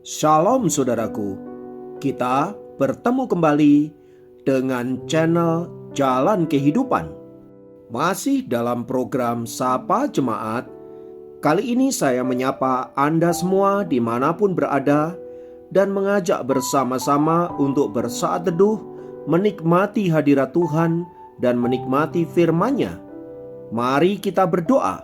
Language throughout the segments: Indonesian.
Shalom saudaraku, kita bertemu kembali dengan channel Jalan Kehidupan. Masih dalam program Sapa Jemaat, kali ini saya menyapa Anda semua dimanapun berada dan mengajak bersama-sama untuk bersaat teduh, menikmati hadirat Tuhan dan menikmati firman-Nya. Mari kita berdoa.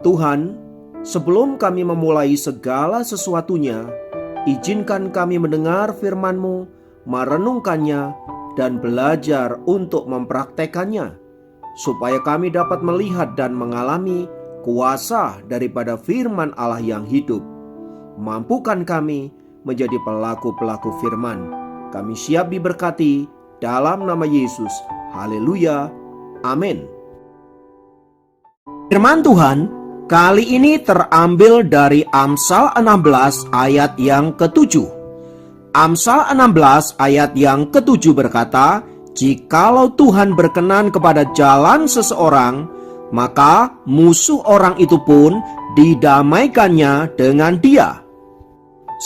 Tuhan, sebelum kami memulai segala sesuatunya, izinkan kami mendengar firman-Mu, merenungkannya, dan belajar untuk mempraktekannya, supaya kami dapat melihat dan mengalami kuasa daripada firman Allah yang hidup. Mampukan kami menjadi pelaku-pelaku firman. Kami siap diberkati dalam nama Yesus. Haleluya. Amin. Firman Tuhan kali ini terambil dari Amsal 16 ayat yang ke-7. Amsal 16 ayat yang ke-7 berkata, "Jikalau Tuhan berkenan kepada jalan seseorang, maka musuh orang itu pun didamaikannya dengan dia."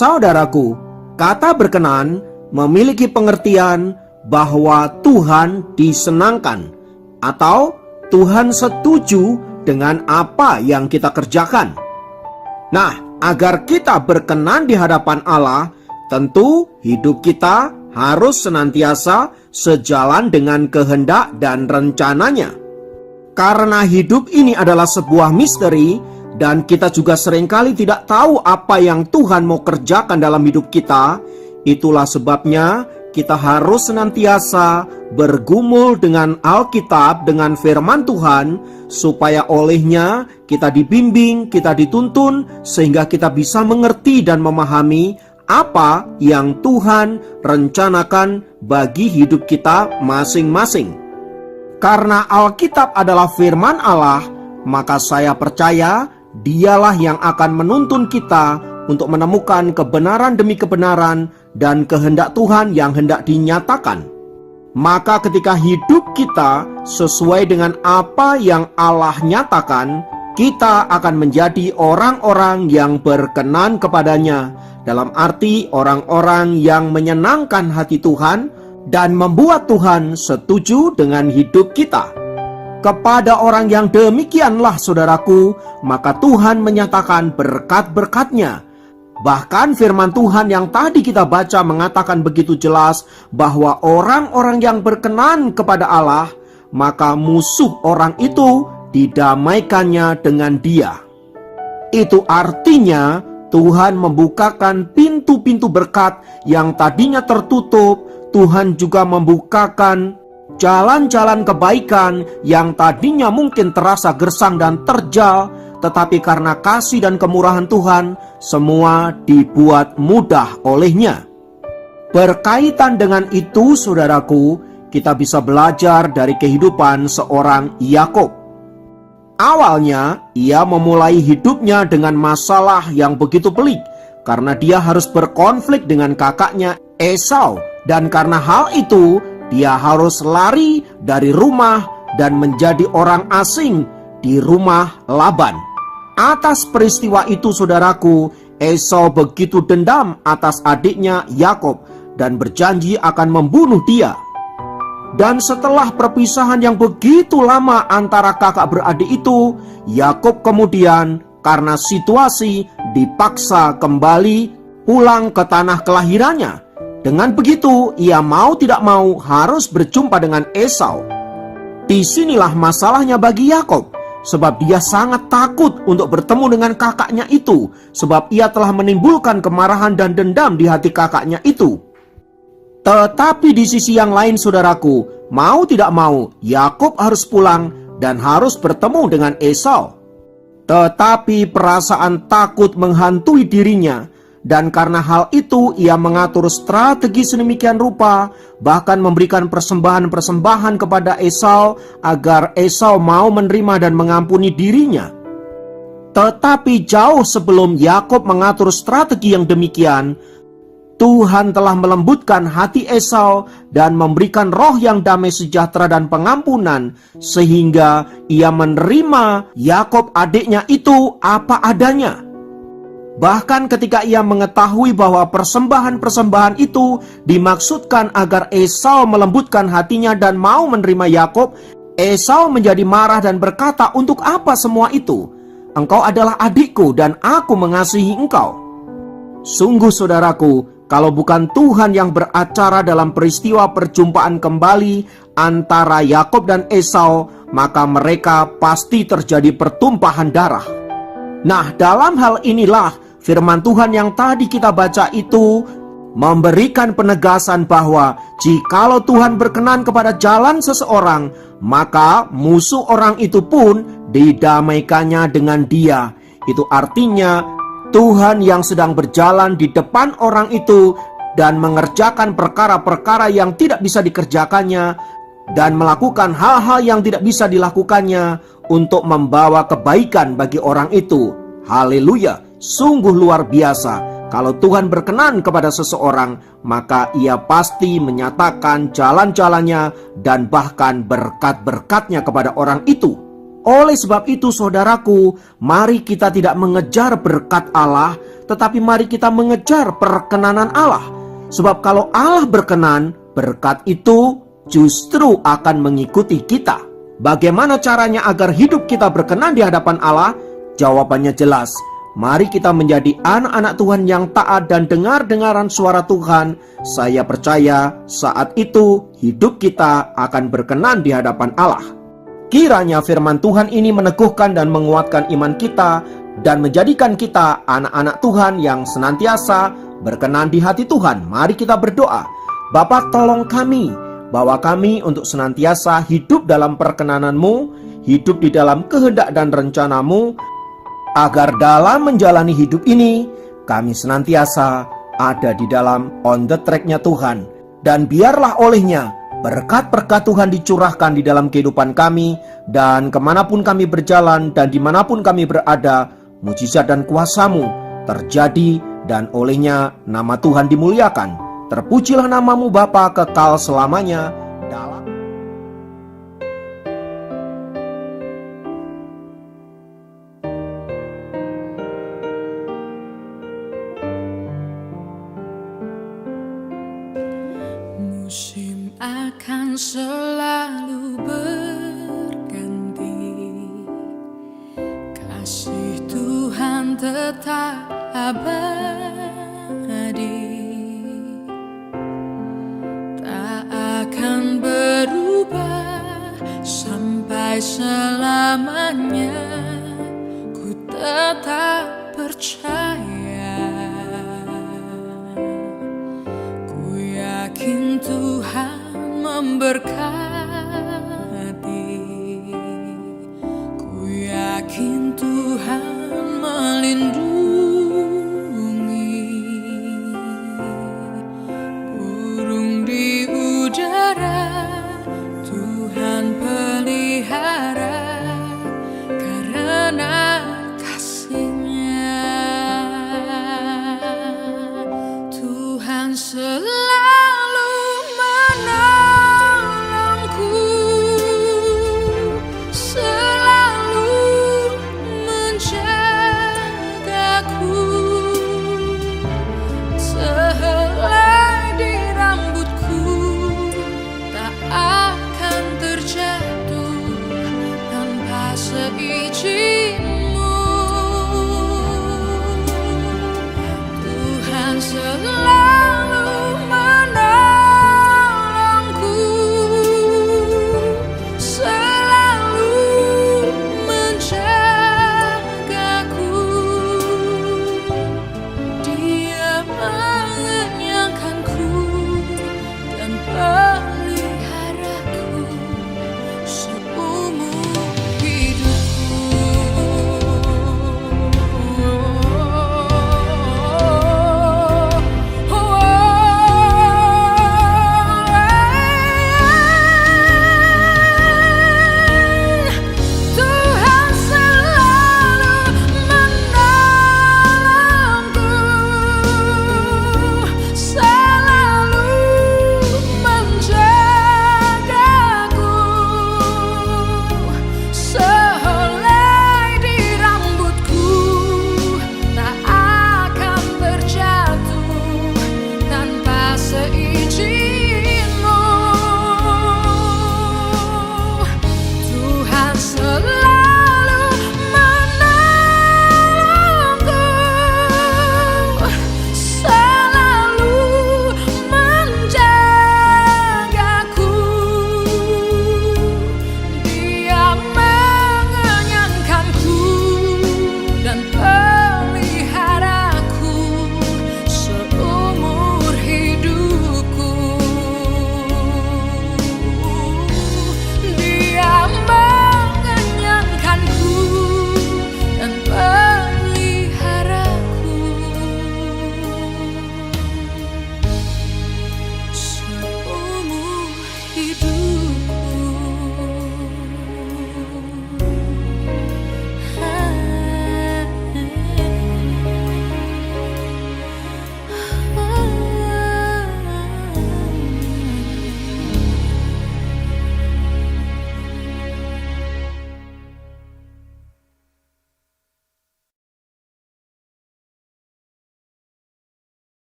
Saudaraku, kata berkenan memiliki pengertian bahwa Tuhan disenangkan atau Tuhan setuju dengan apa yang kita kerjakan. Nah, agar kita berkenan di hadapan Allah, tentu hidup kita harus senantiasa sejalan dengan kehendak dan rencananya. Karena hidup ini adalah sebuah misteri dan kita juga seringkali tidak tahu apa yang Tuhan mau kerjakan dalam hidup kita, itulah sebabnya kita harus senantiasa bergumul dengan Alkitab, dengan firman Tuhan, supaya olehnya kita dibimbing, kita dituntun, sehingga kita bisa mengerti dan memahami apa yang Tuhan rencanakan bagi hidup kita masing-masing. Karena Alkitab adalah firman Allah, maka saya percaya Dialah yang akan menuntun kita untuk menemukan kebenaran demi kebenaran dan kehendak Tuhan yang hendak dinyatakan. Maka ketika hidup kita sesuai dengan apa yang Allah nyatakan, kita akan menjadi orang-orang yang berkenan kepadanya, dalam arti orang-orang yang menyenangkan hati Tuhan dan membuat Tuhan setuju dengan hidup kita. Kepada orang yang demikianlah saudaraku, maka Tuhan menyatakan berkat-berkat-Nya. Bahkan firman Tuhan yang tadi kita baca mengatakan begitu jelas bahwa orang-orang yang berkenan kepada Allah, maka musuh orang itu didamaikannya dengan Dia. Itu artinya Tuhan membukakan pintu-pintu berkat yang tadinya tertutup. Tuhan juga membukakan jalan-jalan kebaikan yang tadinya mungkin terasa gersang dan terjal, tetapi karena kasih dan kemurahan Tuhan, semua dibuat mudah oleh-Nya. Berkaitan dengan itu, saudaraku, kita bisa belajar dari kehidupan seorang Yakub. Awalnya, ia memulai hidupnya dengan masalah yang begitu pelik, karena dia harus berkonflik dengan kakaknya Esau, dan karena hal itu, dia harus lari dari rumah dan menjadi orang asing di rumah Laban. Atas peristiwa itu, saudaraku, Esau begitu dendam atas adiknya Yakub dan berjanji akan membunuh dia. Dan setelah perpisahan yang begitu lama antara kakak beradik itu, Yakub kemudian karena situasi dipaksa kembali pulang ke tanah kelahirannya. Dengan begitu, ia mau tidak mau harus berjumpa dengan Esau. Disinilah masalahnya bagi Yakub, sebab dia sangat takut untuk bertemu dengan kakaknya itu, sebab ia telah menimbulkan kemarahan dan dendam di hati kakaknya itu. Tetapi di sisi yang lain, saudaraku, mau tidak mau, Yakub harus pulang dan harus bertemu dengan Esau. Tetapi perasaan takut menghantui dirinya, dan karena hal itu ia mengatur strategi sedemikian rupa, bahkan memberikan persembahan-persembahan kepada Esau agar Esau mau menerima dan mengampuni dirinya. Tetapi jauh sebelum Yakub mengatur strategi yang demikian, Tuhan telah melembutkan hati Esau dan memberikan roh yang damai sejahtera dan pengampunan, sehingga ia menerima Yakub adiknya itu apa adanya. Bahkan ketika ia mengetahui bahwa persembahan-persembahan itu dimaksudkan agar Esau melembutkan hatinya dan mau menerima Yakob, Esau menjadi marah dan berkata, "Untuk apa semua itu? Engkau adalah adikku dan aku mengasihi engkau." Sungguh saudaraku, kalau bukan Tuhan yang beracara dalam peristiwa perjumpaan kembali antara Yakob dan Esau, maka mereka pasti terjadi pertumpahan darah. Nah, dalam hal inilah firman Tuhan yang tadi kita baca itu memberikan penegasan bahwa jikalau Tuhan berkenan kepada jalan seseorang, maka musuh orang itu pun didamaikannya dengan dia. Itu artinya Tuhan yang sedang berjalan di depan orang itu dan mengerjakan perkara-perkara yang tidak bisa dikerjakannya dan melakukan hal-hal yang tidak bisa dilakukannya untuk membawa kebaikan bagi orang itu. Haleluya, sungguh luar biasa. Kalau Tuhan berkenan kepada seseorang, maka ia pasti menyatakan jalan-jalannya dan bahkan berkat-berkatnya kepada orang itu. Oleh sebab itu saudaraku, mari kita tidak mengejar berkat Allah, tetapi mari kita mengejar perkenanan Allah. Sebab kalau Allah berkenan, berkat itu justru akan mengikuti kita. Bagaimana caranya agar hidup kita berkenan di hadapan Allah? Jawabannya jelas. Mari kita menjadi anak-anak Tuhan yang taat dan dengar-dengaran suara Tuhan. Saya percaya saat itu hidup kita akan berkenan di hadapan Allah. Kiranya firman Tuhan ini meneguhkan dan menguatkan iman kita dan menjadikan kita anak-anak Tuhan yang senantiasa berkenan di hati Tuhan. Mari kita berdoa. Bapa, tolong kami, bawa kami untuk senantiasa hidup dalam perkenanan-Mu, hidup di dalam kehendak dan rencana-Mu, agar dalam menjalani hidup ini kami senantiasa ada di dalam on the track-nya Tuhan. Dan biarlah olehnya berkat-berkat Tuhan dicurahkan di dalam kehidupan kami, dan kemanapun kami berjalan dan dimanapun kami berada, mujizat dan kuasa-Mu terjadi, dan olehnya nama Tuhan dimuliakan. Terpujilah nama-Mu Bapa kekal selamanya. Dalam musim akan selalu berganti, kasih Tuhan tetap abadi, tak akan berubah sampai selamanya. Ku tetap percaya, ku yakin Tuhan memberkati, ku yakin Tuhan